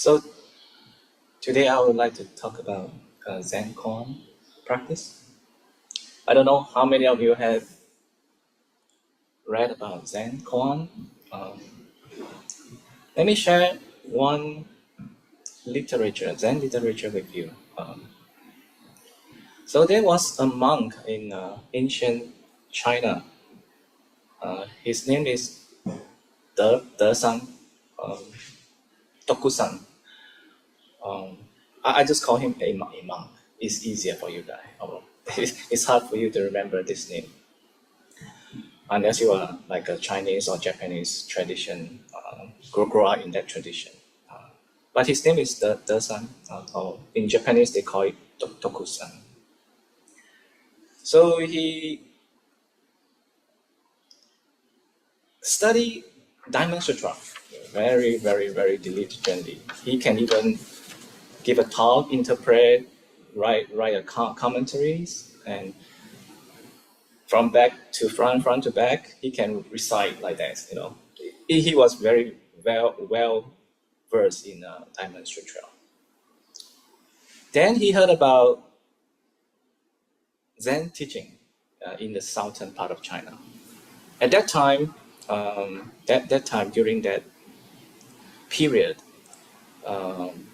So today I would like to talk about Zen Koan practice. I don't know how many of you have read about Zen Koan. Let me share one Zen literature with you. So there was a monk in ancient China. His name is De San, Tokusan. I just call him a monk. It's easier for you guys. It's hard for you to remember this name unless you are like a Chinese or Japanese tradition, grow up in that tradition. But his name is De-san, or in Japanese they call it Tokusan. So he studied Diamond Sutra very, very, very diligently. He can even give a talk, interpret, write a commentaries, and from back to front to back, he can recite like that. He was very well versed in Diamond Sutra. Then he heard about Zen teaching in the southern part of China. At that time, during that period,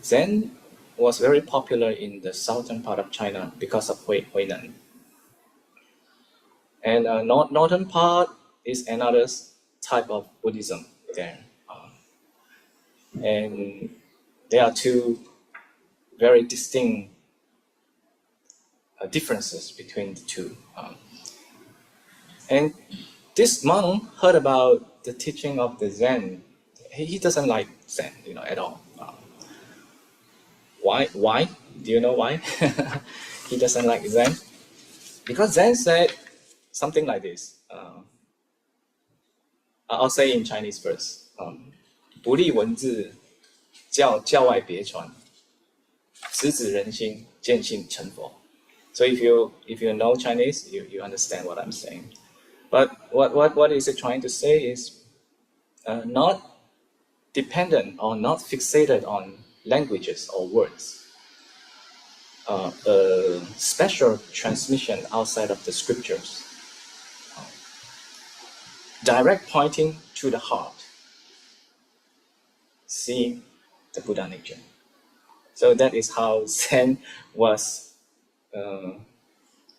Zen was very popular in the southern part of China because of Huinan. And northern part is another type of Buddhism there. And there are two very distinct differences between the two. And this monk heard about the teaching of the Zen. He doesn't like Zen, at all. Why? Do you know why? He doesn't like Zen? Because Zen said something like this. I'll say in Chinese first. 不立文字，教外别传，直指人心，见性成佛. So if you know Chinese, you understand what I'm saying. But what is it trying to say is not dependent or not fixated on languages or words. A special transmission outside of the scriptures. Direct pointing to the heart. Seeing the Buddha nature. So that is how Zen was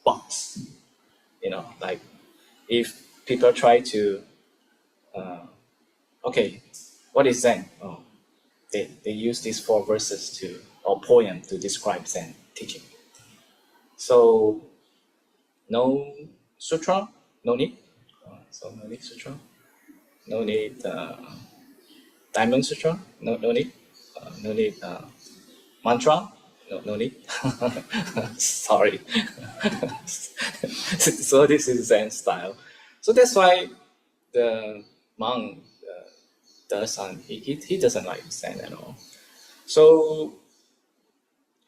boxed. Like if people try to, okay, what is Zen? Oh, they use these 4 verses or poem to describe Zen teaching. So no sutra, no need. So no need sutra, no need Diamond Sutra, no need. No need mantra, no need. Sorry. So this is Zen style. So that's why the monk, De-san, he doesn't like Zen at all. So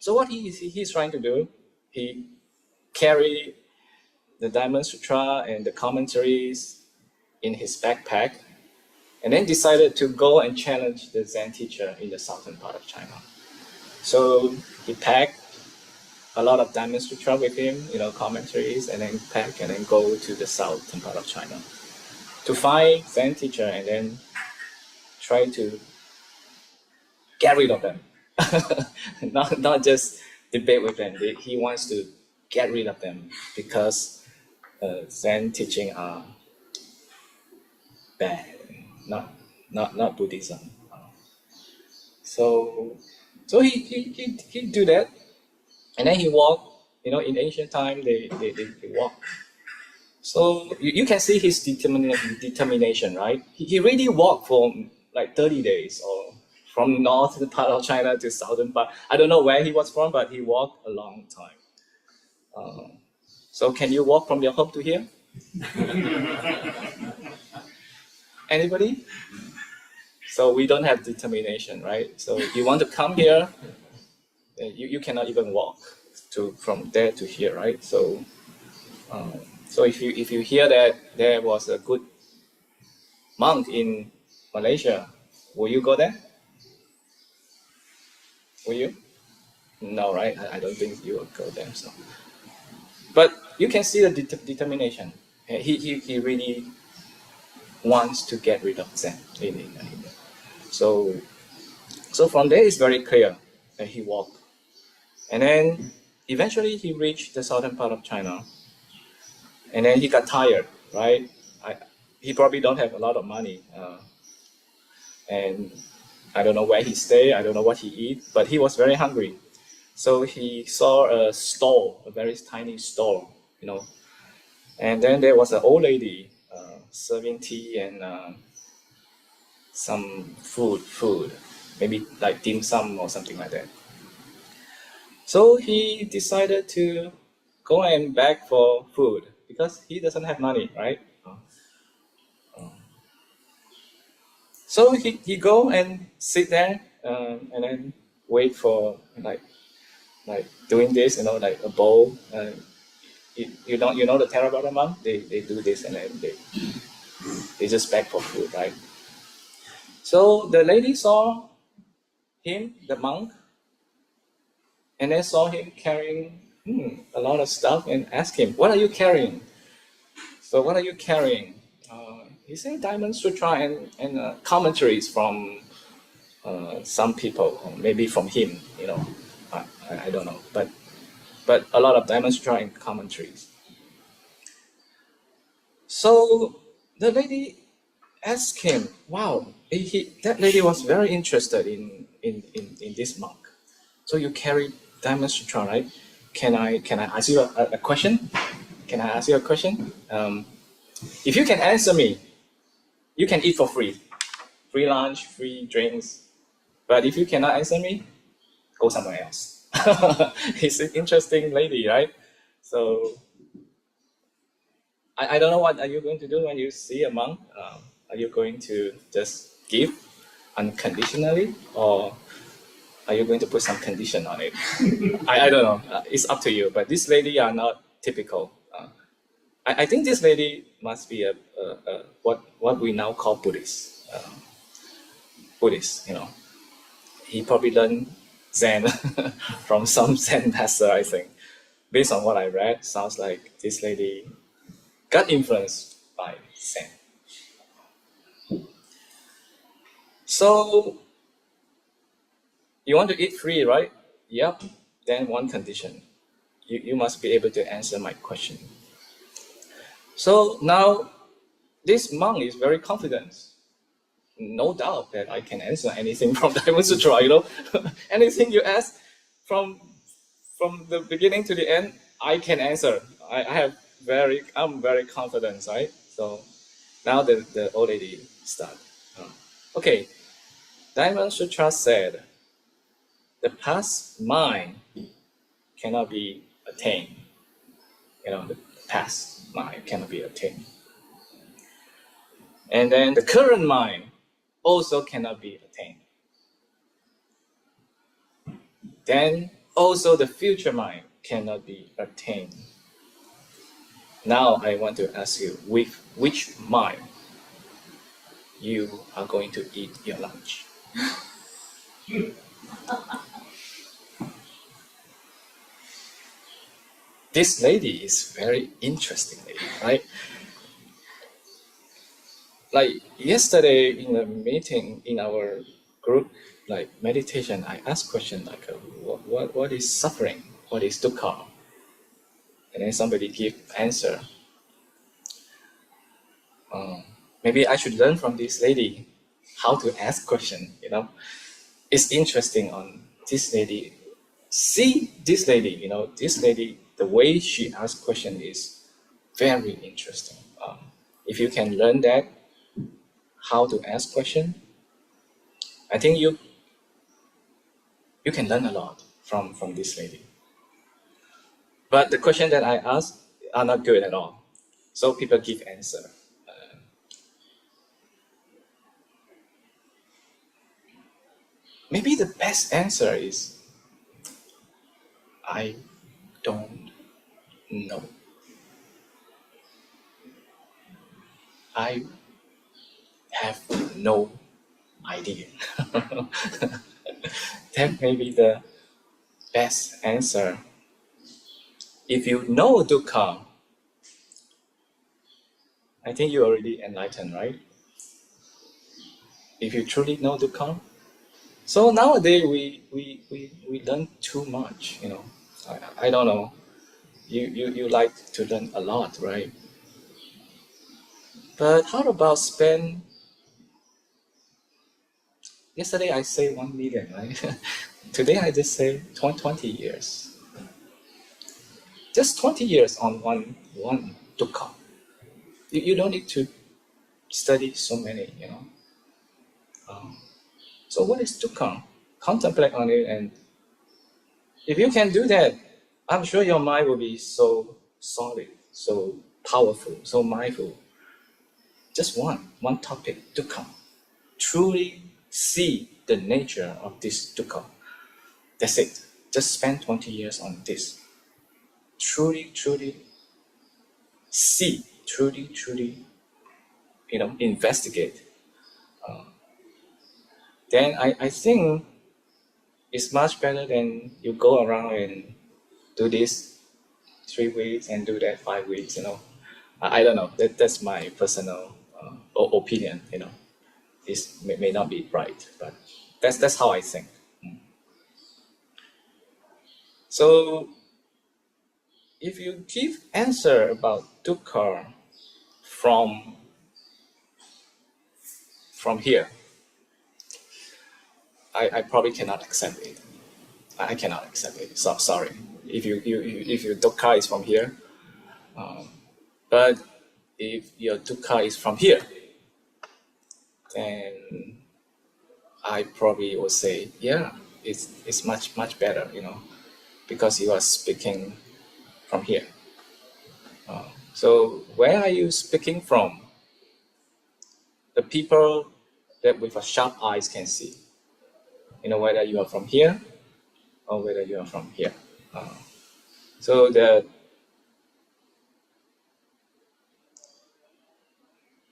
what he's trying to do, he carry the Diamond Sutra and the commentaries in his backpack, and then decided to go and challenge the Zen teacher in the southern part of China. So he packed a lot of Diamond Sutra with him, commentaries, and then pack and then go to the southern part of China to find Zen teacher and then try to get rid of them. not just debate with them. He wants to get rid of them because Zen teaching are bad, not Buddhism. So he do that, and then he walk. In ancient time they walk. So you can see his determination, right? He really walked for like 30 days, or from northern part of China to southern part. I don't know where he was from, but he walked a long time. So can you walk from your home to here? Anybody? So we don't have determination, right? So you want to come here, you cannot even walk from there to here, right? So if you hear that there was a good monk in Malaysia, will you go there? Will you? No, right? I don't think you will go there. So, but you can see the determination. He really wants to get rid of Zen. So so from there it's very clear that he walked, and then eventually he reached the southern part of China, and then he got tired, right? I, he probably don't have a lot of money, and I don't know where he stay. I don't know what he eat, but he was very hungry. So he saw a stall, a very tiny stall, you know, and then there was an old lady serving tea and some food, maybe like dim sum or something like that. So he decided to go and beg for food because he doesn't have money, right? So he go and sit there and then wait for like doing this, you know, like a bowl. You know the Theravada monk, they do this and then they just beg for food, right? So the lady saw him, the monk, and then saw him carrying a lot of stuff and asked him, "What are you carrying?" So what are you carrying? He said Diamond Sutra and commentaries from some people, or maybe from him, you know. I don't know, but a lot of Diamond Sutra and commentaries. So the lady asked him, wow, that lady was very interested in this monk. So you carry Diamond Sutra, right? Can I ask you a question? Can I ask you a question? If you can answer me, you can eat for free. Free lunch, free drinks. But if you cannot answer me, go somewhere else. It's an interesting lady, right? So I don't know what are you going to do when you see a monk. Are you going to just give unconditionally, or are you going to put some condition on it? I don't know. It's up to you. But this lady are not typical. I think this lady must be a what we now call Buddhist. Buddhist, you know. He probably learned Zen from some Zen master, I think. Based on what I read, sounds like this lady got influenced by Zen. So you want to eat free, right? Yep. Then one condition. You must be able to answer my question. So now this monk is very confident. No doubt that I can answer anything from Diamond Sutra, you know. Anything you ask from the beginning to the end, I can answer. I'm very confident, right? So now the old lady start. Okay, Diamond Sutra said the past mind cannot be attained. You know, the past mind cannot be attained. And then the current mind also cannot be attained. Then also the future mind cannot be attained. Now I want to ask you, with which mind you are going to eat your lunch? This lady is very interesting lady, right? Like yesterday in a meeting in our group, like meditation, I asked question like, what is suffering? What is dukkha? And then somebody give answer. Maybe I should learn from this lady how to ask question. You know, it's interesting on this lady. See this lady, you know, this lady, the way she asks question is very interesting. If you can learn that, how to ask question, I think you can learn a lot from this lady. But the question that I ask are not good at all. So people give answer. Maybe the best answer is, I don't know. I have no idea. That may be the best answer. If you know dukkha, I think you already enlightened, right? If you truly know dukkha. So nowadays we learn too much, you know. I don't know. You like to learn a lot, right? But how about spend, yesterday I say 1 million, right? Today I just say 20 years. Just 20 years on one dukkha. You don't need to study so many, you know. So what is dukkha? Contemplate on it, and if you can do that, I'm sure your mind will be so solid, so powerful, so mindful. Just one topic, dukkha. Truly see the nature of this dukkha. That's it. Just spend 20 years on this. Truly see, truly, investigate. Then I think it's much better than you go around and do this 3 weeks and do that 5 weeks, you know. I don't know. That's my personal opinion, you know. It may not be right, but that's how I think. So if you give answer about dukkha from here, I probably cannot accept it. I cannot accept it. So sorry. If your dukkha is from here, but if your dukkha is from here, then I probably would say, yeah, it's much better, you know, because you are speaking from here. So where are you speaking from? The people that with a sharp eyes can see, you know, whether you are from here or whether you are from here. So the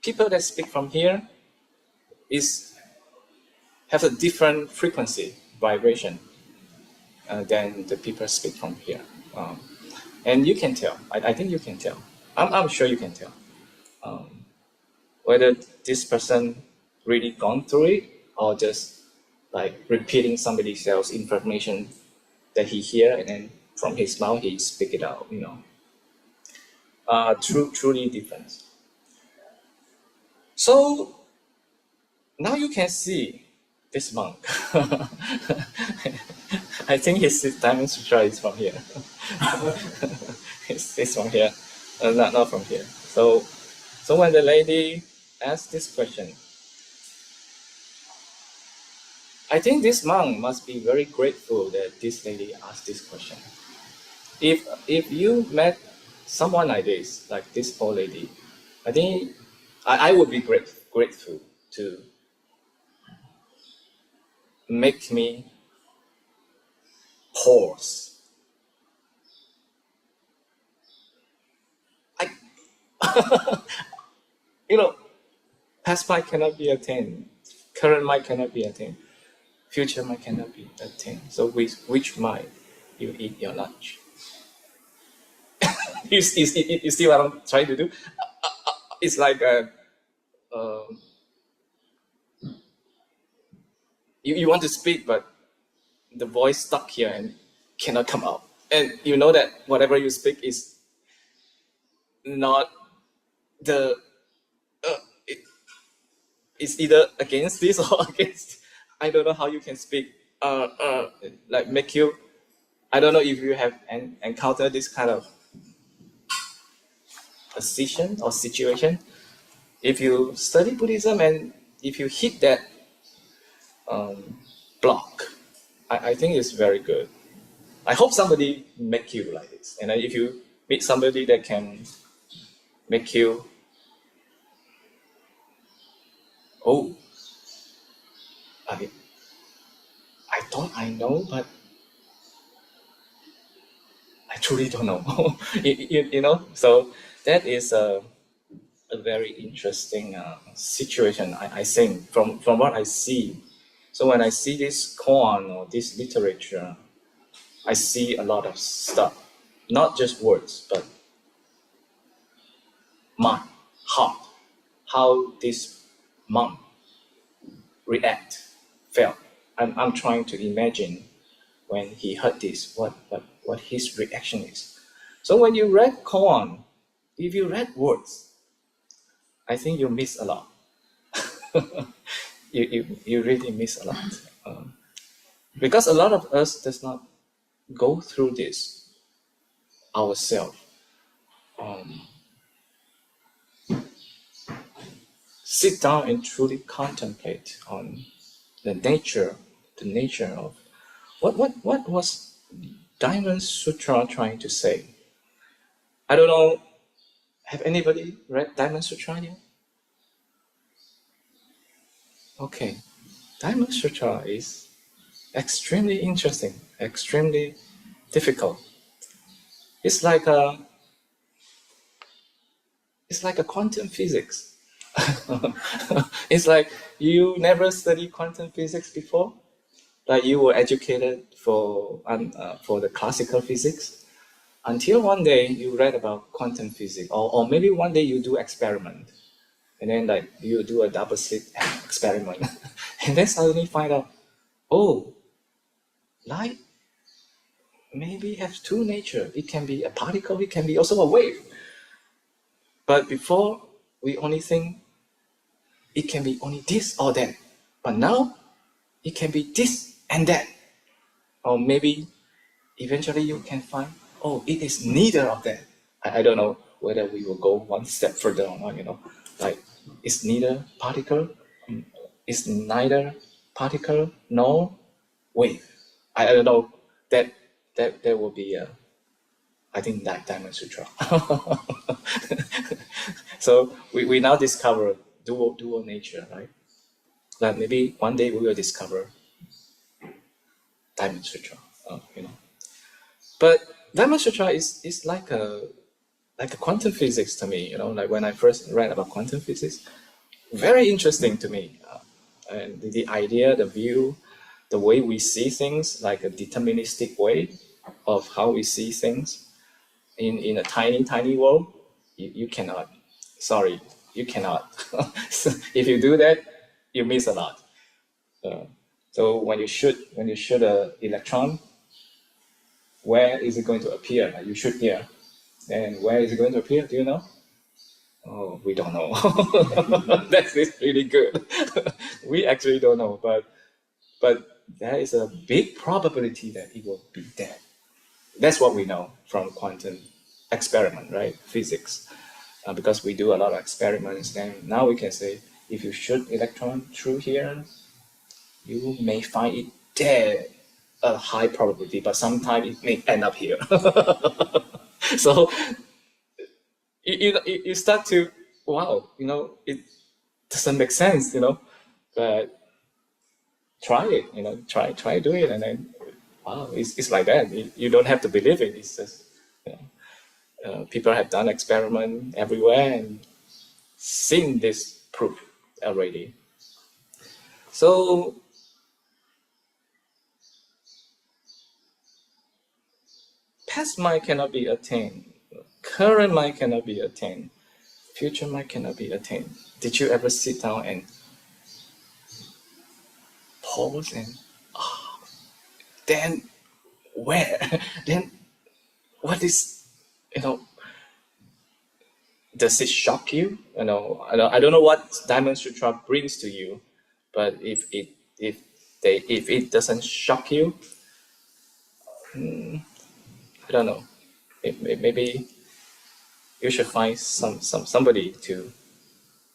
people that speak from here have a different frequency, vibration, than the people speak from here. And you can tell. I think you can tell. I'm sure you can tell whether this person really gone through it or just like repeating somebody else's information that he hear and then from his mouth he speak it out. You know, truly different. So now you can see this monk. I think his diamond sutra is from here. it's from here, not from here. So when the lady asked this question, I think this monk must be very grateful that this lady asked this question. If you met someone like this old lady, I think I would be grateful to make me pause. You know, past might cannot be attained, current might cannot be attained, future might cannot be attained. So which might you eat your lunch? you see what I'm trying to do? It's like you want to speak, but the voice stuck here and cannot come out. And you know that whatever you speak is not the it, it's either against this or against. I don't know how you can speak. Like make you. I don't know if you have encountered this kind of position or situation. If you study Buddhism and if you hit that block, I think it's very good. I hope somebody make you like this. And if you meet somebody that can make you, oh, I thought I know, but I truly don't know. you know, so that is a very interesting situation. I think from what I see So when I see this koan or this literature, I see a lot of stuff, not just words, but mind, heart, how this monk react, felt. I'm trying to imagine when he heard this, what his reaction is. So when you read koan, if you read words, I think you miss a lot. you really miss a lot. Because a lot of us does not go through this ourselves. Sit down and truly contemplate on the nature of what was Diamond Sutra trying to say. I don't know. Have anybody read Diamond Sutra yet? Okay, Diamond Sutra is extremely interesting, extremely difficult. It's like a quantum physics. It's like you never studied quantum physics before. Like you were educated for the classical physics until one day you read about quantum physics, or maybe one day you do experiment, and then like you do a double slit experiment, and then suddenly find out, oh, light maybe has two nature. It can be a particle, it can be also a wave. But before we only think it can be only this or that, but now it can be this and that, or maybe eventually you can find, oh, it is neither of that. I don't know whether we will go one step further or not, like it's neither particle, it's neither particle nor wave. I don't know, that will be I think that Diamond Sutra. So we now discover dual nature, right? That maybe one day we will discover Diamond Sutra, But Diamond Sutra is like a quantum physics to me, like when I first read about quantum physics, very interesting to me. And the idea, the view, the way we see things, like a deterministic way of how we see things in a tiny world, you cannot. Sorry, you cannot. If you do that, you miss a lot. So when you shoot an electron, where is it going to appear? Like you shoot here, and where is it going to appear? Do you know? Oh, we don't know. That's really good. We actually don't know, but there is a big probability that it will be there. That's what we know from quantum experiment, right? Physics. Because we do a lot of experiments, then now we can say if you shoot electron through here, you may find it there, a high probability, but sometimes it may end up here. So you start to, wow, it doesn't make sense, but try it, try do it, and then wow, it's like that. You don't have to believe it. It's just people have done experiment everywhere and seen this proof already. So past mind cannot be attained, current mind cannot be attained, future mind cannot be attained. Did you ever sit down and pause and then where? Then what is, does it shock you? I don't know what Diamond Sutra brings to you, but if it doesn't shock you, I don't know. Maybe you should find somebody to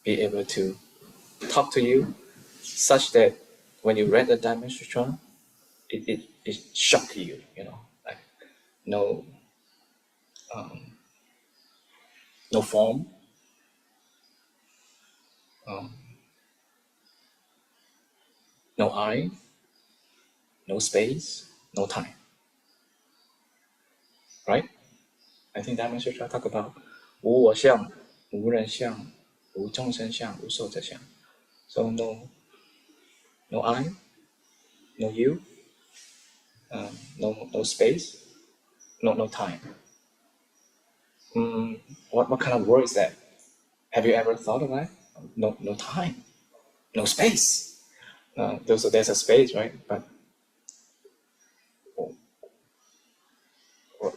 be able to talk to you, such that when you read the Diamond Sutra, it shocked you. Like no no form, no I, no space, no time. Right? I think Diamond Sutra talk about 无我相、无人相、无众生相、无寿者相. So no I, no you, no space, no time. What kind of word is that? Have you ever thought of that? No time, no space. So there's a space, right? But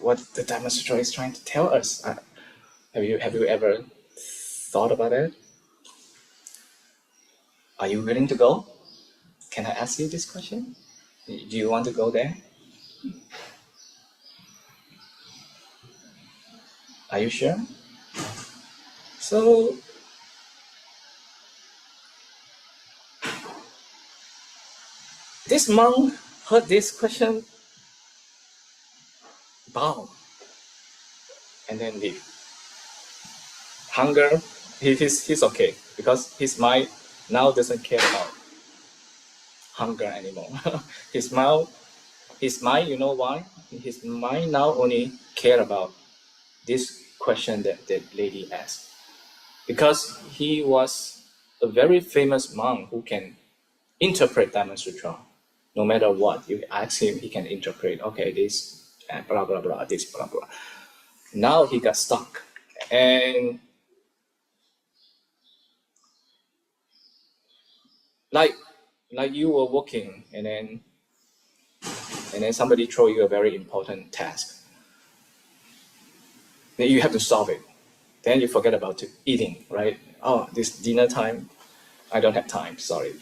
what the Dharma Sutra is trying to tell us? Have you ever thought about it? Are you willing to go? Can I ask you this question? Do you want to go there? Are you sure? So this monk heard this question, bow, and then leave. Hunger, he's okay because his mind now doesn't care about hunger anymore. his mind, you know why? His mind now only care about this question that the lady asked, because he was a very famous monk who can interpret Dharma Sutra. No matter what you ask him, he can interpret. Okay, this blah blah blah, this blah blah. Now he got stuck, and like you were working, and then somebody throw you a very important task. Then you have to solve it. Then you forget about eating, right? Oh, this dinner time, I don't have time. Sorry,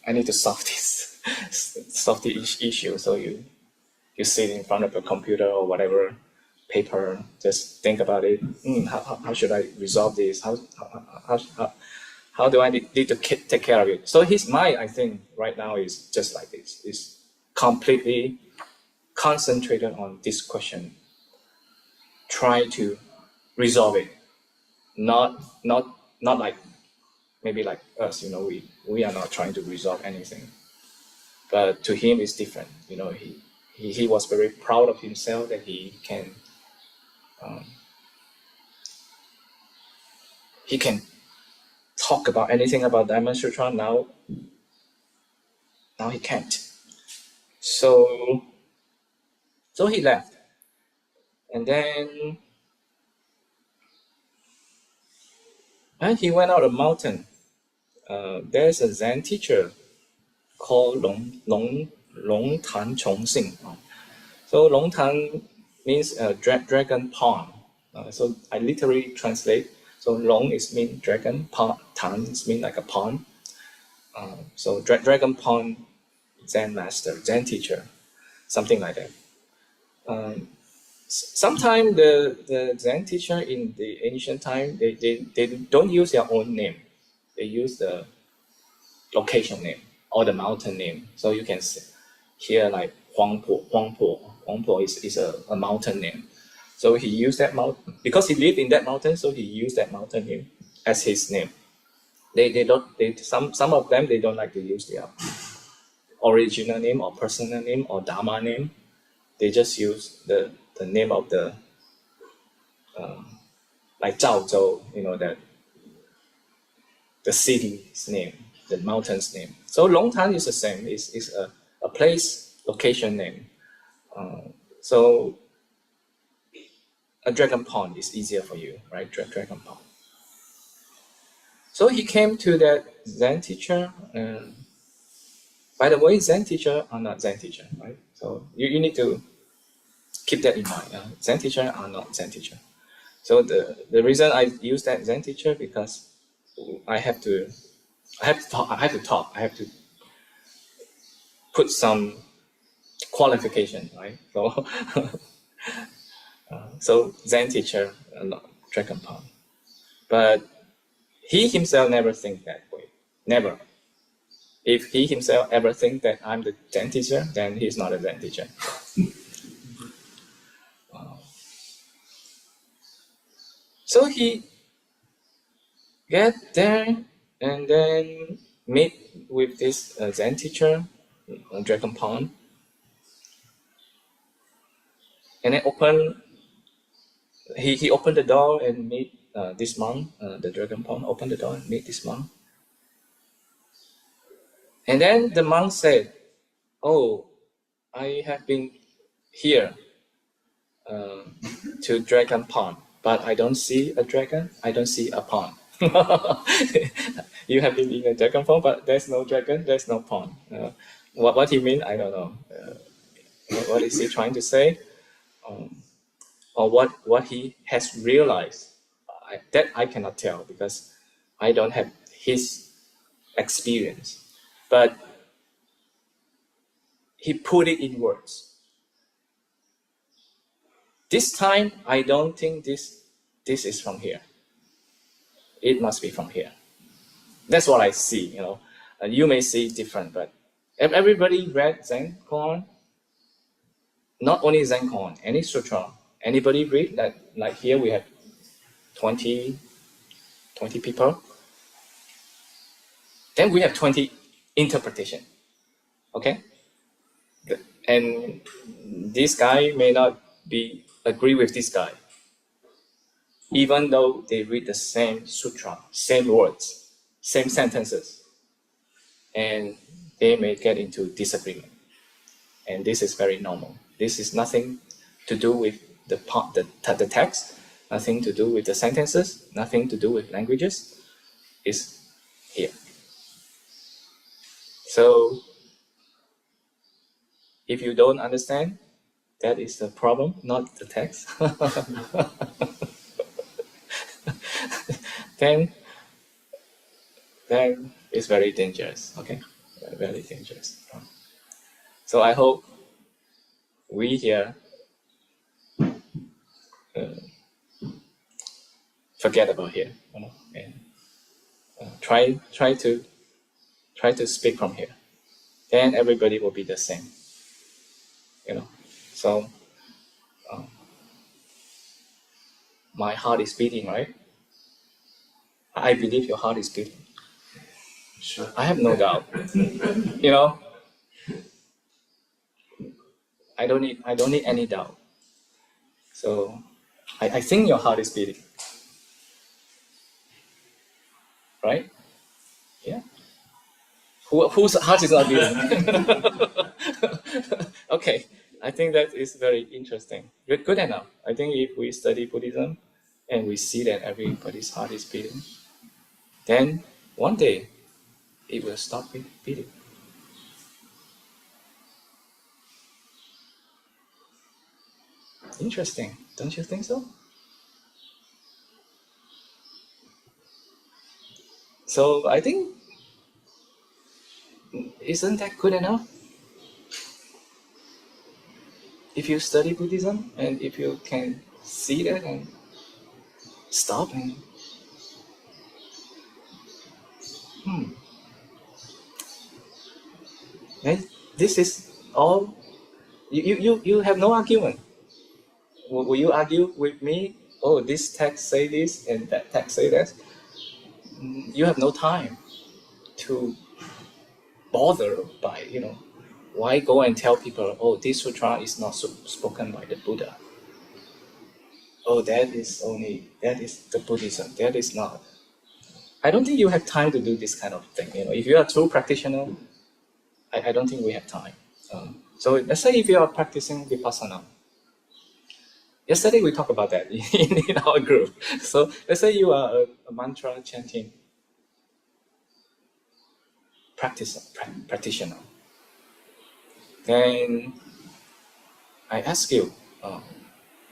I need to solve this solve the issue. So you sit in front of a computer or whatever paper, just think about it. How should I resolve this? How do I need to take care of it? So his mind, I think, right now is just like this. Is completely concentrated on this question. Try to resolve it. Not like maybe like us. We are not trying to resolve anything. But to him, it's different. He was very proud of himself that he can talk about anything about Dharma Sutra. Now he can't. So he left, and then he went out a mountain. There's a Zen teacher called Long Tan Chong Sing. So Long Tan means dragon pond. So I literally translate. So Long is mean dragon, Tan is mean like a pond. So dragon pond Zen master, Zen teacher, something like that. Sometimes the Zen teacher in the ancient time, they don't use their own name. They use the location name or the mountain name. So you can hear like Huangpo is a mountain name. So he used that mountain because he lived in that mountain. So he used that mountain name as his name. Some of them they don't like to use their original name or personal name or Dharma name. They just use the name of the like Zhaozhou, that the city's name, the mountain's name. So Longtan is the same. It's a place, location name. So a dragon pond is easier for you, right? Dragon pond. So he came to that Zen teacher. By the way, Zen teacher are not Zen teacher, right? So you need to keep that in mind. Zen teacher are not Zen teacher. So the reason I use that Zen teacher because I have to talk. I have to put some qualification, right? So so Zen teacher, not dragon pond. But he himself never think that way. Never. If he himself ever think that I'm the Zen teacher, then he's not a Zen teacher. So he get there and then meet with this Zen teacher on Dragon Pond, and then he opened the door and meet this monk. The Dragon Pond opened the door and meet this monk, and then the monk said, oh, I have been here to Dragon Pond, but I don't see a dragon. I don't see a pond. You have been in a dragon pond, but there's no dragon. There's no pond. What he mean? I don't know. What is he trying to say? Or what he has realized? That I cannot tell because I don't have his experience. But he put it in words. This time, I don't think this is from here. It must be from here. That's what I see, you know. You may see different, but everybody read Zen Koan. Not only Zen Koan, any sutra. Anybody read that? Like here we have 20 people. Then we have 20 interpretation. Okay? And this guy may not agree with this guy, even though they read the same sutra, same words, same sentences, and they may get into disagreement. And this is very normal. This is nothing to do with the text, nothing to do with the sentences, nothing to do with languages. It's here. So if you don't understand, that is the problem, not the text. then it's very dangerous. Okay, very dangerous. So I hope we here forget about here, you know, and try to speak from here. Then everybody will be the same, you know. So my heart is beating, right? I believe your heart is beating. Sure. I have no doubt. You know, I don't need any doubt. So I think your heart is beating. Right? Yeah. Whose heart is not beating? Okay. I think that is very interesting. Good enough. I think if we study Buddhism and we see that everybody's heart is beating, then one day it will stop beating. Interesting, don't you think so? So I think, isn't that good enough? If you study Buddhism and if you can see that and stop and then this is all. You have no argument. Will you argue with me? Oh, this text say this and that text say that. You have no time to bother by, you know, why go and tell people, oh, this sutra is not spoken by the Buddha. Oh, that is the Buddhism. That is not. I don't think you have time to do this kind of thing. You know, if you are a true practitioner, I don't think we have time. So let's say if you are practicing vipassana. Yesterday we talked about that in our group. So let's say you are a mantra chanting practitioner. Then I ask you,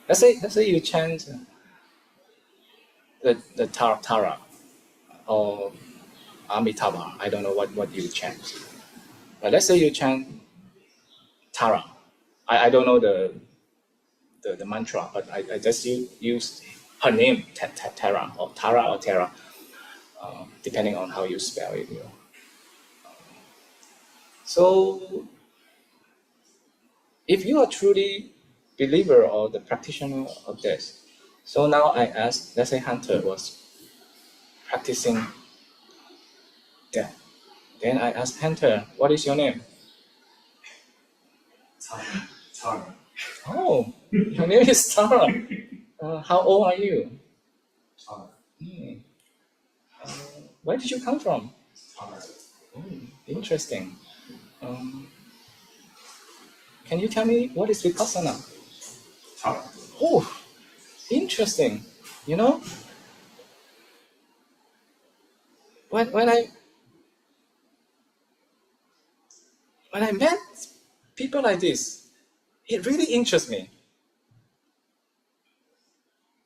let's say you chant the Tara or Amitabha. I don't know what you chant. But let's say you chant Tara. I don't know the mantra, but I just use her name, Tara or Tara, depending on how you spell it. You know. So if you are truly believer or the practitioner of this, so now I ask, let's say Hunter was practicing that. Then I ask Hunter, what is your name? Tara. Oh, your name is Tara. How old are you? Tara. Where did you come from? Tara. Interesting. can you tell me what is vipassana? Tolerant. Oh, interesting. You know, when I met people like this, it really interests me.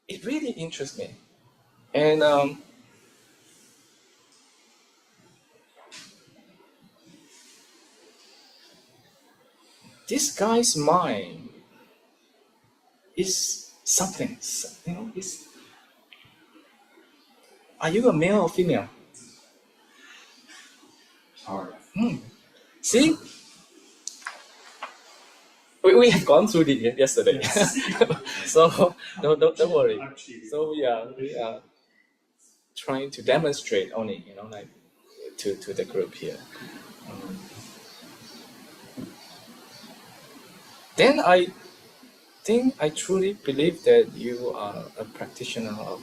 It really interests me. And this guy's mind is something, you know, are you a male or female? Tolerant. See, we have gone through it yesterday. Yes. So don't worry. I'm cheating. So we are trying to demonstrate only, you know, like to the group here. Then I think I truly believe that you are a practitioner of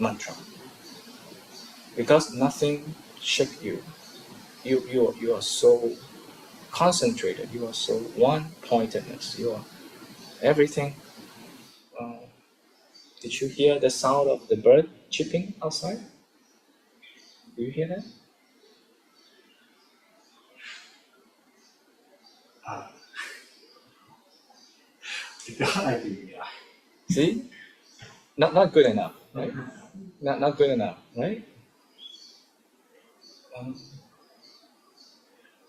mantra, because nothing shake you. You are so concentrated. You are so one-pointedness. You are everything. Did you hear the sound of the bird chirping outside? Do you hear that? Yeah. See, not good enough, right? Not good enough, right?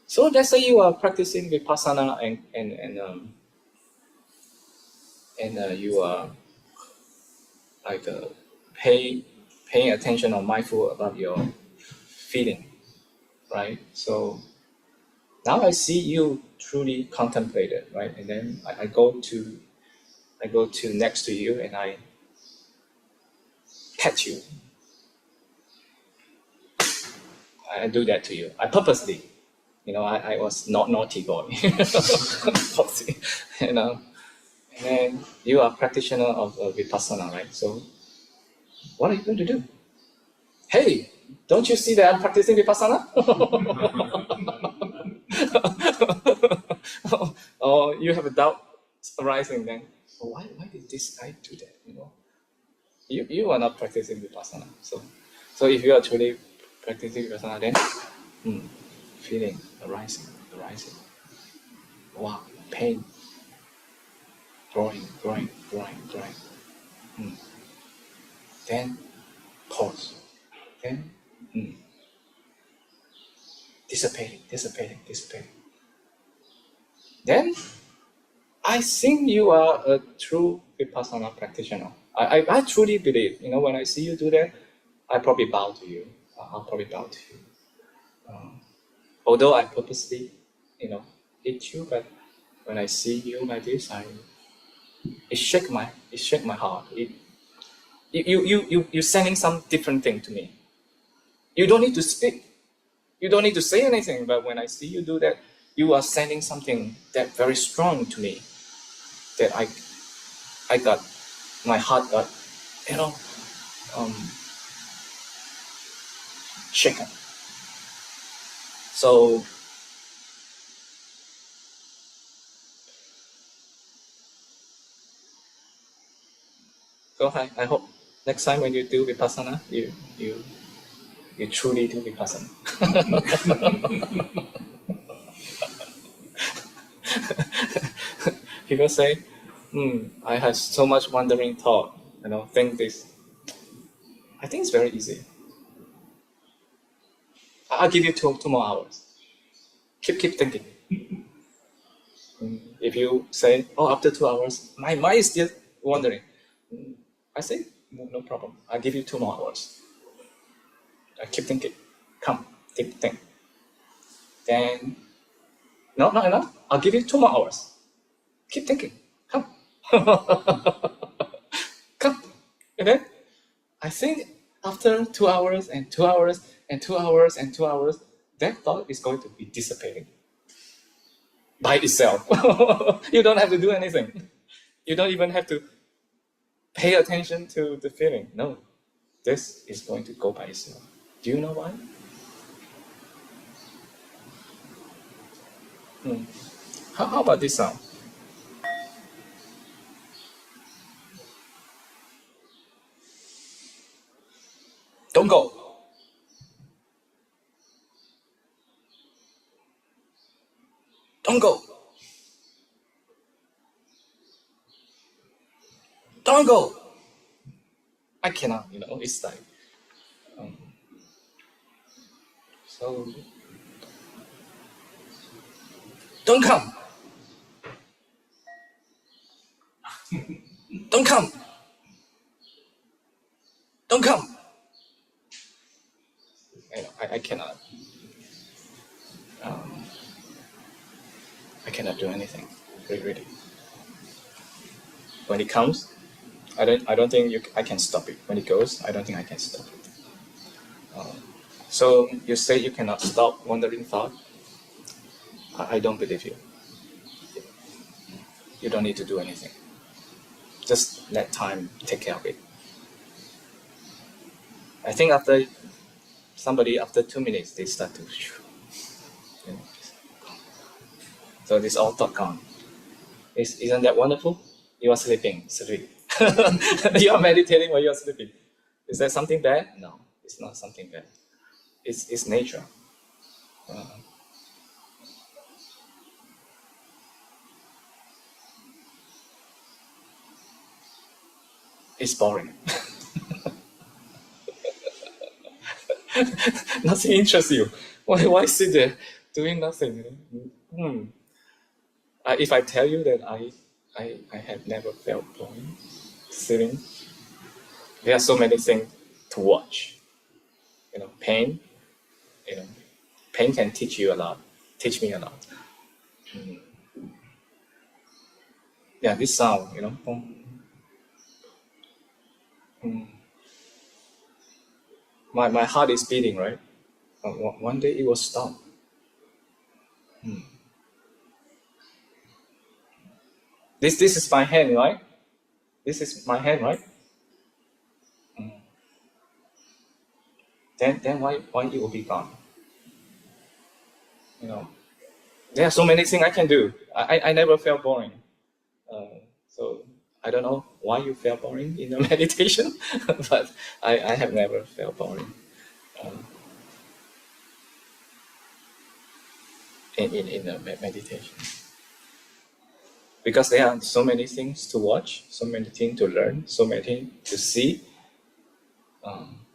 So let's say you are practicing vipassana and you are like paying attention or mindful about your feeling, right? So now I see you truly contemplate it, right? And then I go to next to you and I catch you. I do that to you. I purposely, you know, I was not naughty boy. You know, and then you are practitioner of vipassana, right? So what are you going to do? Hey, don't you see that I'm practicing vipassana? Or you have a doubt arising then. Oh, why did this guy do that? You know, you are not practicing vipassana. So if you are truly practicing vipassana, then feeling arising. Wow, pain, growing. Then pause. Then dissipating. Then I think you are a true vipassana practitioner. I truly believe, you know, when I see you do that, I probably bow to you. I'll probably bow to you. Although I purposely, you know, hit you, but when I see you like this, it shake my heart. You're sending some different thing to me. You don't need to speak. You don't need to say anything, but when I see you do that, you are sending something that very strong to me. That I got, my heart got, you know, shaken. So go ahead. I hope next time when you do vipassana, you truly do vipassana. People say, I have so much wandering thought, you know, think this. I think it's very easy. I'll give you two more hours. Keep thinking. If you say, oh, after 2 hours, my mind is still wandering. I say, no problem. I'll give you 2 more hours. I keep thinking. Come, think. Then, no, not enough. I'll give you 2 more hours. Keep thinking. Come. Come. And then, I think after 2 hours and 2 hours and 2 hours and 2 hours, that thought is going to be dissipating by itself. You don't have to do anything. You don't even have to pay attention to the feeling. No, this is going to go by itself. Do you know why? How about this sound? Don't go. Don't go. Don't go. I cannot, it's like, um, so, don't come. Don't come. Don't come. I cannot. Um, I cannot do anything. Really. When it comes, I don't think I can stop it. When it goes, I don't think I can stop it. So you say you cannot stop wandering thought. I don't believe you. You don't need to do anything. Just let time take care of it. I think after 2 minutes, they start to, you know, so this all thought gone. Isn't that wonderful? You are sleeping. You are meditating while you are sleeping. Is that something bad? No, it's not something bad. It's nature. Uh, it's boring. Nothing interests you. Why sit there doing nothing? If I tell you that I have never felt boring sitting, there are so many things to watch. Pain. You know, pain can teach you a lot. Teach me a lot. Yeah, this sound. Mm. My heart is beating, right? One day it will stop. This is my hand, right? This is my hand, right? Then why it will be gone? You know, there are so many things I can do. I never felt boring. So I don't know why you felt boring in your meditation, but I have never felt boring in a meditation, because there are so many things to watch, so many things to learn, so many things to see. Um,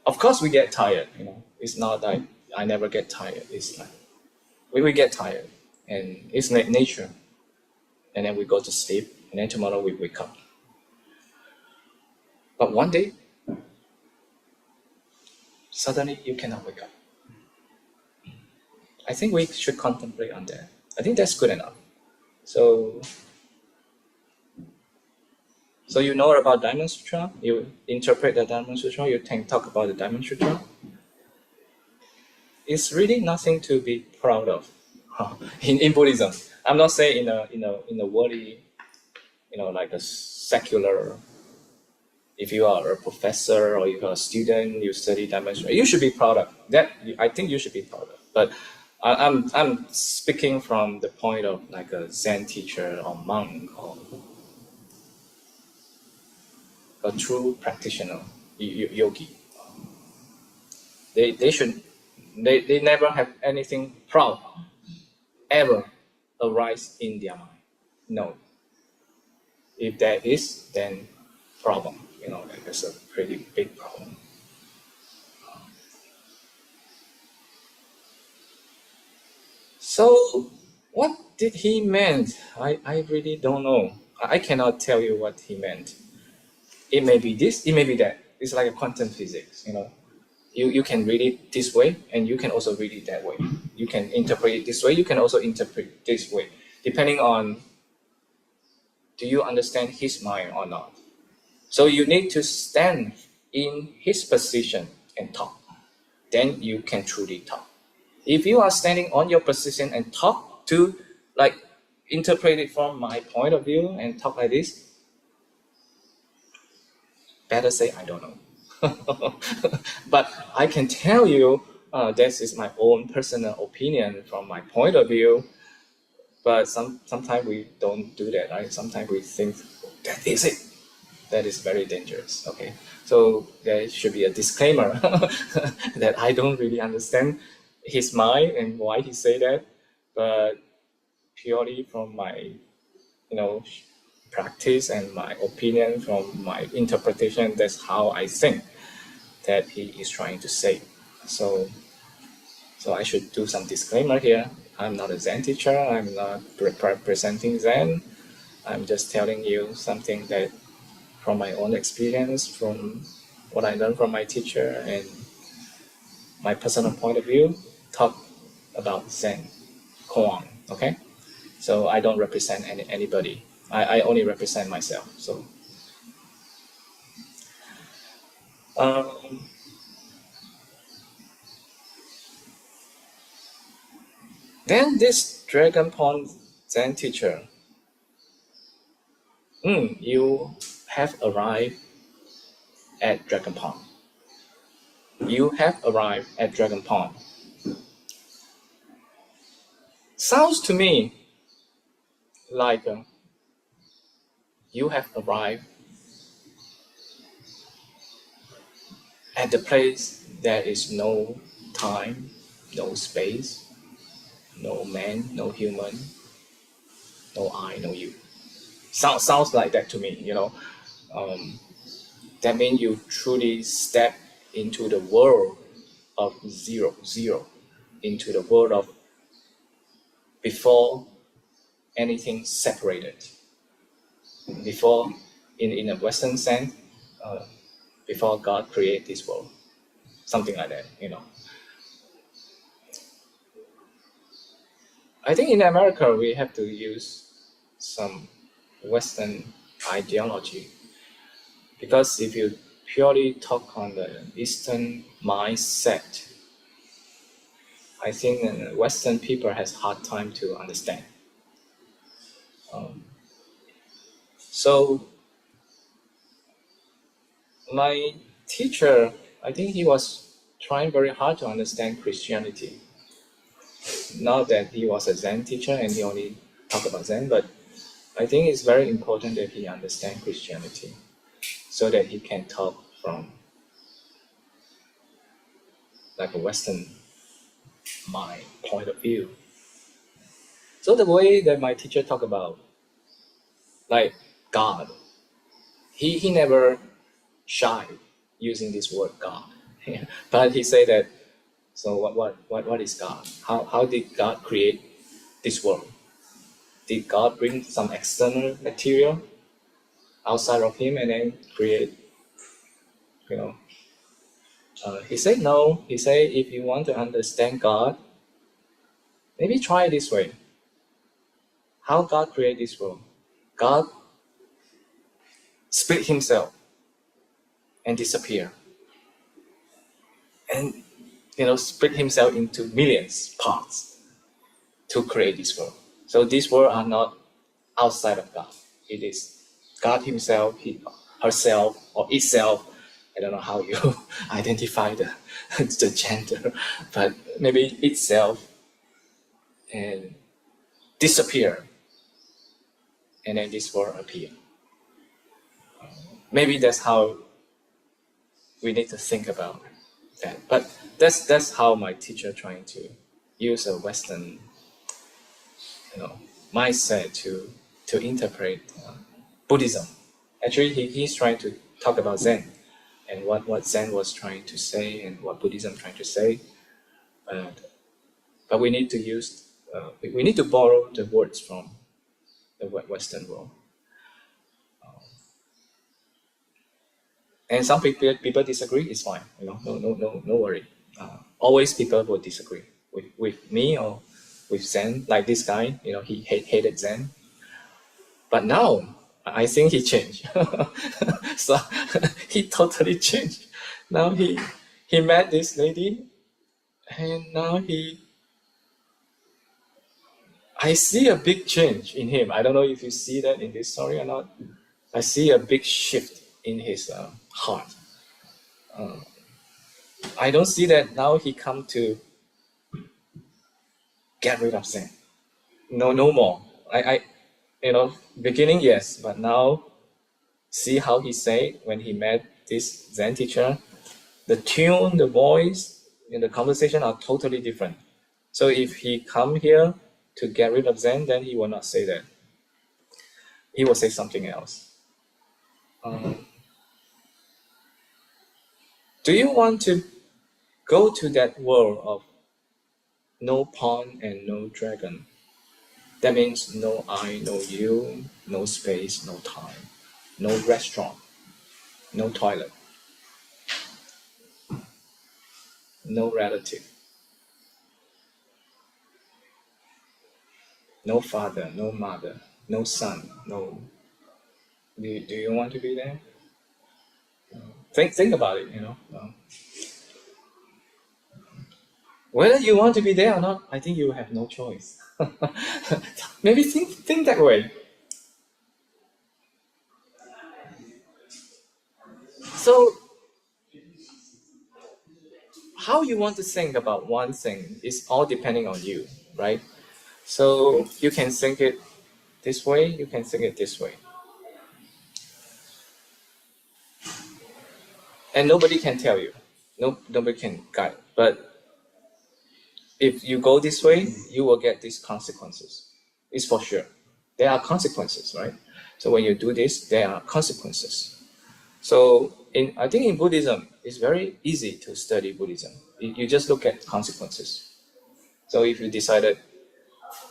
of course, we get tired. It's not like I never get tired. It's like we get tired, and it's nature. And then we go to sleep, and then tomorrow we wake up. But one day, suddenly you cannot wake up. I think we should contemplate on that. I think that's good enough. So you know about Diamond Sutra. You interpret the Diamond Sutra. You talk about the Diamond Sutra. It's really nothing to be proud of in Buddhism. I'm not saying in a worldly, like a secular. If you are a professor or you're a student, you study Diamond Sutra, you should be proud of that. I think you should be proud of. But I'm speaking from the point of like a Zen teacher or monk or a true practitioner, yogi. They should they never have anything proud ever arise in their mind. No. If there is, then problem. That's a pretty big problem. So what did he meant? I really don't know. I cannot tell you what he meant. It may be this, it may be that. It's like a quantum physics. You can read it this way, and you can also read it that way. You can interpret it this way, you can also interpret it this way, depending on do you understand his mind or not. So you need to stand in his position and talk. Then you can truly talk. If you are standing on your position and talk to, like, interpret it from my point of view and talk like this, better say I don't know. But I can tell you, This is my own personal opinion from my point of view. But sometimes we don't do that, right? Sometimes we think that is it. That is very dangerous. Okay, so there should be a disclaimer that I don't really understand his mind and why he say that, but purely from my, practice and my opinion, from my interpretation, that's how I think that he is trying to say. So I should do some disclaimer here. I'm not a Zen teacher. I'm not representing Zen. I'm just telling you something that from my own experience, from what I learned from my teacher and my personal point of view, talk about Zen, Koan, okay? So I don't represent anybody. I only represent myself. So then this Dragon Pond Zen teacher, you have arrived at Dragon Pond. You have arrived at Dragon Pond. Sounds to me like you have arrived at the place there is no time, no space, no man, no human, no I, no you. Sounds like that to me, That means you truly step into the world of zero, into the world of before anything separated. Before, in a Western sense, before God created this world. Something like that, I think in America we have to use some Western ideology, because if you purely talk on the Eastern mindset, I think Western people has hard time to understand. So my teacher, I think he was trying very hard to understand Christianity. Not that he was a Zen teacher and he only talked about Zen, but I think it's very important that he understands Christianity so that he can talk from like a Western mind point of view. So the way that my teacher talked about like God, he never shy using this word God. But he said that, so what is God? How did God create this world? Did God bring some external material outside of him and then create, he said no. He said if you want to understand God, maybe try it this way. How God created this world? God split himself and disappear. And split himself into millions parts to create this world. So these worlds are not outside of God. It is God himself, herself, or itself. I don't know how you identify the gender, but maybe itself and disappear, and then this world appear. Maybe that's how we need to think about that. But that's how my teacher trying to use a Western, mindset to interpret Buddhism. Actually, he's trying to talk about Zen and what Zen was trying to say and what Buddhism trying to say. But we need to use, we need to borrow the words from the Western world. And some people disagree. It's fine. No worry. Always people will disagree with me or with Zen. Like this guy, he hated Zen. But now I think he changed. So he totally changed. Now he met this lady, and now I see a big change in him. I don't know if you see that in this story or not. I see a big shift in his heart. I don't see that now he come to get rid of Zen. No, no more. Beginning yes, but now see how he said when he met this Zen teacher. The tune, the voice, and the conversation are totally different. So if he come here to get rid of Zen, then he will not say that. He will say something else. Do you want to go to that world of no pawn and no dragon? That means no I, no you, no space, no time, no restaurant, no toilet, no relative, no father, no mother, no son, no. Do you want to be there? Think about it. Whether you want to be there or not, I think you have no choice. Maybe think that way. So how you want to think about one thing is all depending on you, right? So you can think it this way, you can think it this way. And nobody can tell you. Nobody can guide. But if you go this way, you will get these consequences. It's for sure. There are consequences, right? So when you do this, there are consequences. So I think in Buddhism, it's very easy to study Buddhism. You just look at consequences. So if you decided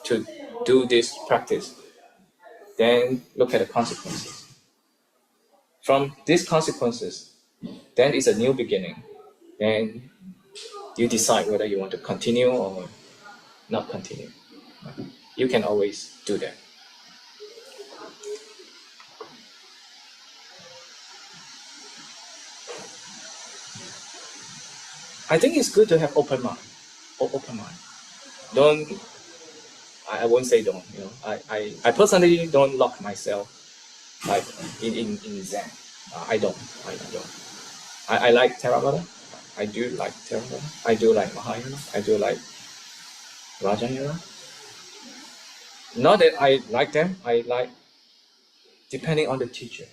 to do this practice, then look at the consequences. From these consequences, then it's a new beginning. Then you decide whether you want to continue or not continue. You can always do that. I think it's good to have open mind. Open mind. Don't. I won't say don't. I personally don't lock myself like in Zen. I don't. I like Theravada. I do like Theravada. I do like Mahayana. I do like Vajrayana. Not that I like them. I like depending on the teacher.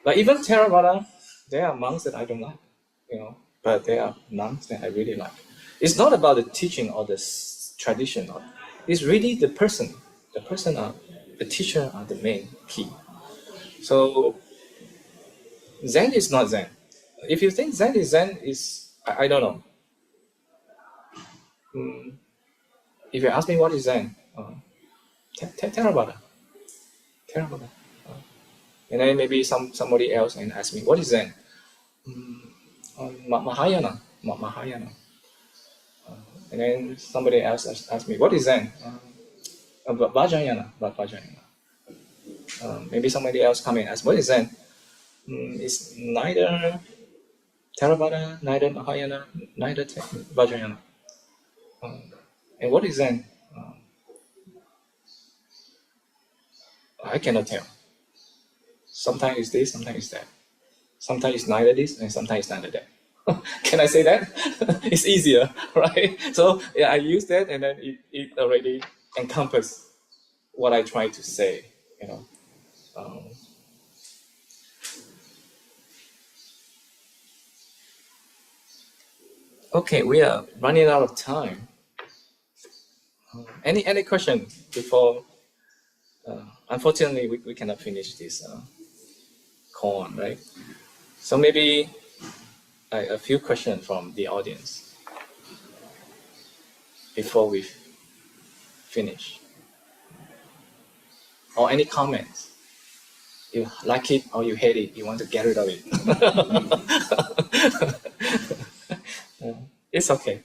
But even Theravada, there are monks that I don't like, but there are nuns that I really like. It's not about the teaching or the tradition. It's really the person. The teacher are the main key. So Zen is not Zen. If you think Zen is Zen, I don't know. If you ask me what is Zen, Theravada. Theravada. And then maybe somebody else and ask me what is Zen. Mahayana. Mahayana. And then somebody else asked me, what is Zen? Vajrayana. Maybe somebody else come and ask, what is Zen? It's neither Theravada, neither Mahayana, neither Vajrayana. And what is Zen? I cannot tell. Sometimes it's this, sometimes it's that. Sometimes it's neither this, and sometimes it's neither that. Can I say that? It's easier, right? So yeah, I use that, and then it already encompasses what I try to say. Okay, we are running out of time. Any question before? Unfortunately, we cannot finish this koan, right? So maybe a few questions from the audience before we finish, or any comments. You like it or you hate it, you want to get rid of it. It's okay.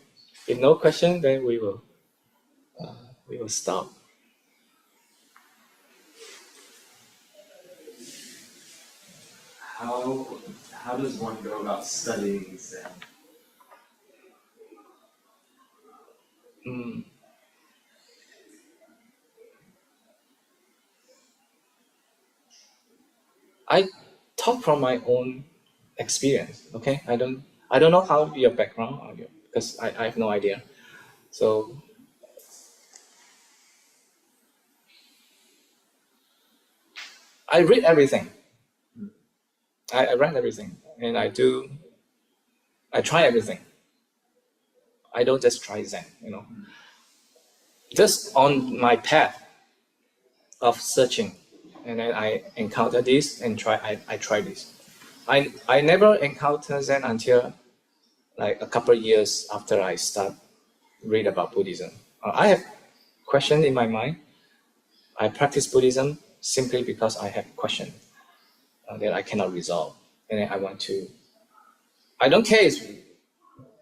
If no question, then we will stop. How does one go about studying Zen? I talk from my own experience. Okay, I don't know how your background are you, because I have no idea. So I read everything. I read everything, and I try everything. I don't just try Zen, Just on my path of searching, and then I encounter this and I try this. I never encountered Zen until like a couple of years after I start read about Buddhism. I have questions in my mind. I practice Buddhism simply because I have questions that I cannot resolve, and then I want to. I don't care if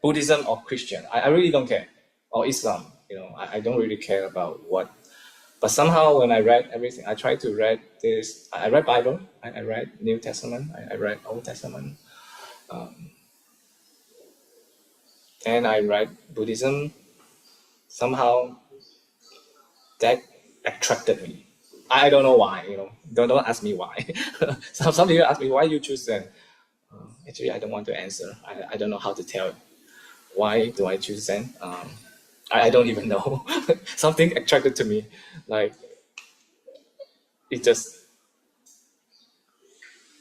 Buddhism or Christian. I really don't care, or Islam. I don't really care about what. But somehow when I read everything, I try to read this. I read Bible. I read New Testament. I read Old Testament, and I read Buddhism. Somehow that attracted me. I don't know why. Don't ask me why. Some people ask me why you choose Zen. Actually, I don't want to answer. I don't know how to tell why do I choose Zen. I don't even know. Something attracted to me, like it just.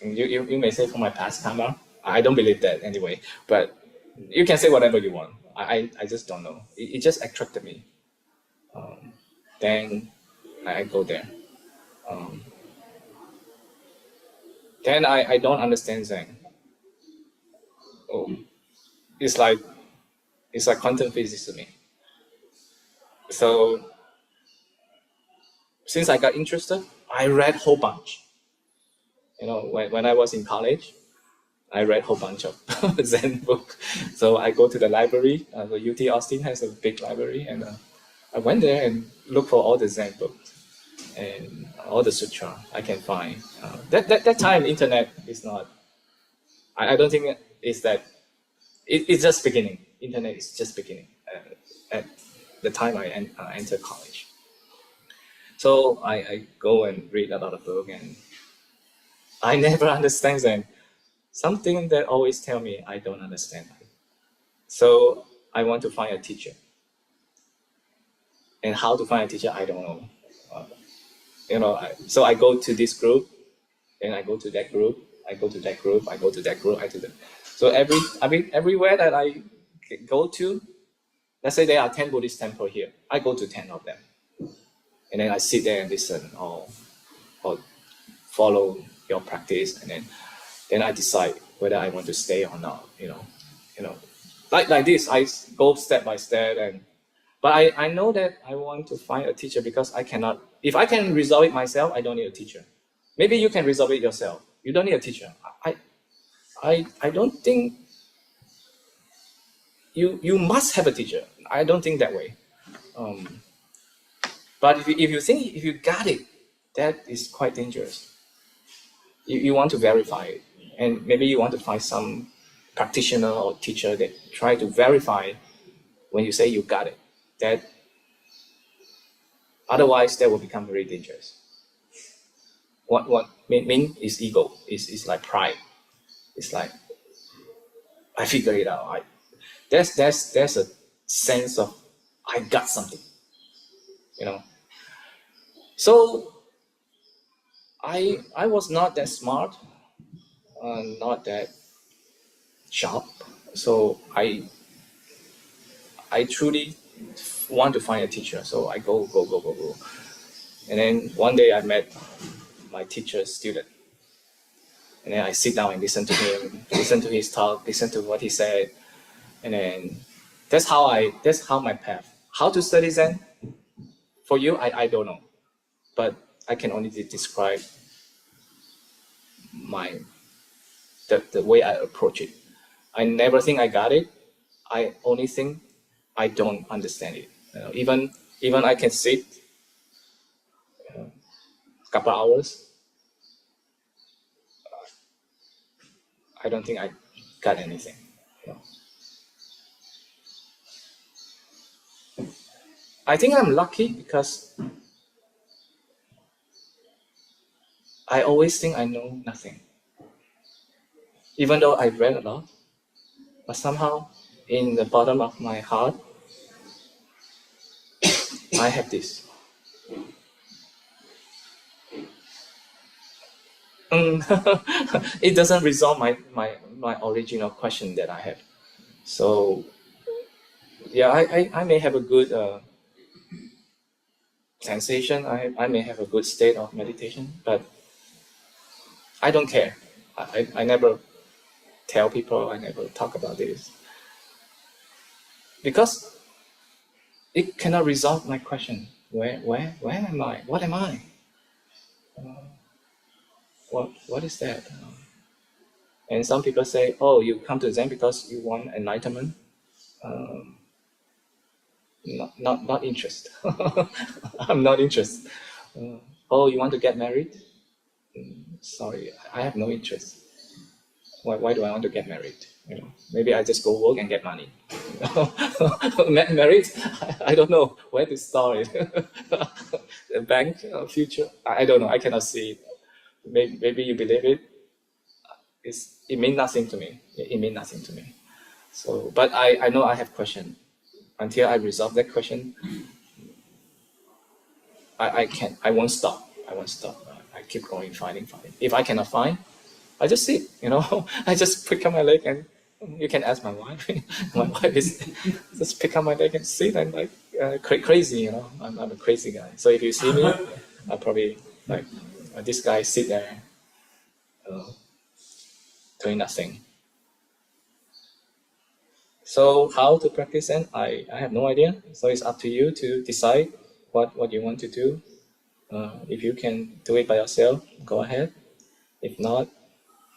You may say for my past karma. I don't believe that anyway. But you can say whatever you want. I just don't know. It just attracted me. Then I go there. Um, then I don't understand Zen. Oh, it's like quantum physics to me. So since I got interested, I read whole bunch. When I was in college, I read whole bunch of Zen book. So I go to the library. The UT Austin has a big library, and I went there and looked for all the Zen books and all the sutra I can find. That time, internet is not. I don't think it's that. It's just beginning. Internet is just beginning at the time I entered college. So I go and read a lot of books, and I never understand Zen. Something that always tell me I don't understand. So I want to find a teacher. And how to find a teacher, I don't know. So I go to this group, and I go to that group, I go to that group, I go to that group, I do that. So everywhere that I go to, let's say there are 10 Buddhist temples here, I go to 10 of them. And then I sit there and listen or follow your practice, and then I decide whether I want to stay or not. Like this, I go step by step, but I know that I want to find a teacher because I cannot. If I can resolve it myself, I don't need a teacher. Maybe you can resolve it yourself. You don't need a teacher. I don't think you must have a teacher. I don't think that way. But if you think if you got it, that is quite dangerous. You want to verify it, and maybe you want to find some practitioner or teacher that try to verify when you say you got it. That otherwise that will become very dangerous. What mean is ego. Is like pride. It's like I figure it out. There's a sense of I got something. So I was not that smart, not that sharp. So I truly want to find a teacher. So I go. And then one day I met my teacher's student. And then I sit down and listen to him, listen to his talk, listen to what he said. And then that's how my path. How to study Zen? For you, I don't know. But I can only describe the way I approach it. I never think I got it. I only think I don't understand it. Even I can sit a couple hours. I don't think I got anything. I think I'm lucky because I always think I know nothing. even though I read a lot, but somehow in the bottom of my heart, I have this. It doesn't resolve my original question that I have. So yeah, I may have a good sensation. I may have a good state of meditation, but I don't care. I never tell people. I never talk about this because it cannot resolve my question. Where am I? What am I? What is that? And some people say, oh, you come to Zen because you want enlightenment. Um, not interested. I'm not interested. Oh, you want to get married? Sorry, I have no interest. Why do I want to get married? Maybe I just go work and get money. Married? I don't know where to start it. The bank, future? I don't know. I cannot see it. Maybe you believe it. It means nothing to me. It means nothing to me. So, but I know I have question. Until I resolve that question, I can't. I won't stop. I won't stop. I keep going, finding. If I cannot find, I just sit. I just pick up my leg and you can ask my wife. My wife is just pick up my leg and sit and like crazy. I'm a crazy guy. So if you see me, I probably like this guy sit there doing nothing. So how to practice Zen? I have no idea. So it's up to you to decide what you want to do. If you can do it by yourself, go ahead. If not,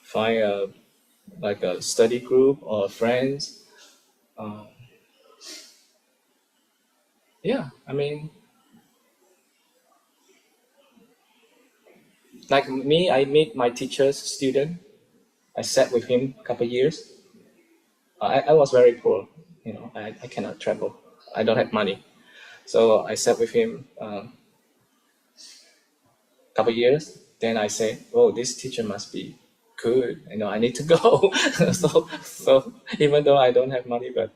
find a study group or friends. Yeah, I mean, like me, I meet my teacher's student. I sat with him a couple of years. I was very poor. I cannot travel. I don't have money. So I sat with him a couple of years. Then I say, oh, this teacher must be good. I need to go. so even though I don't have money, but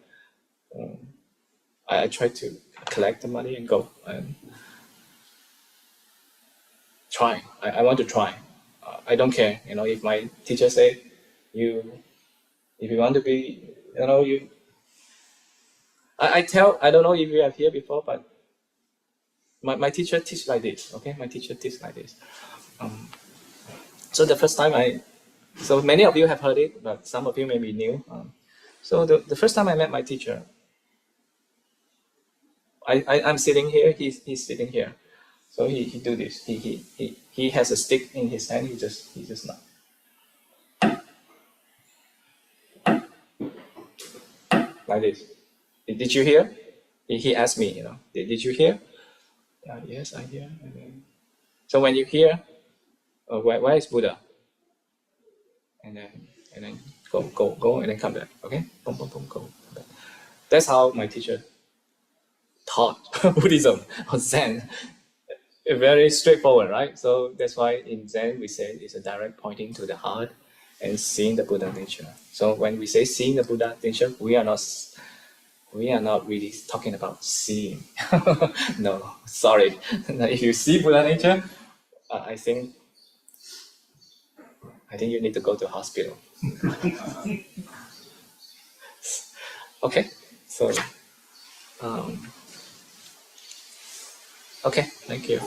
I try to collect the money and go and try. I want to try. I don't care. If my teacher say if you want to be, you. I don't know if you have here before, but my teacher teach like this. Okay, my teacher teach like this. So the first time so many of you have heard it, but some of you may be new. So the first time I met my teacher, I'm sitting here, he's sitting here. So he do this. He has a stick in his hand. He just not like this. Did you hear? He asked me, did you hear? Yes, I hear. So when you hear, where is Buddha? And then go, and then come back. Okay, boom, boom, boom, go. That's how my teacher taught Buddhism or Zen. Very straightforward, right? So that's why in Zen we say it's a direct pointing to the heart and seeing the Buddha nature. So when we say seeing the Buddha nature, we are not really talking about seeing. No, sorry. If you see Buddha nature, I think you need to go to hospital. Okay, so okay, thank you.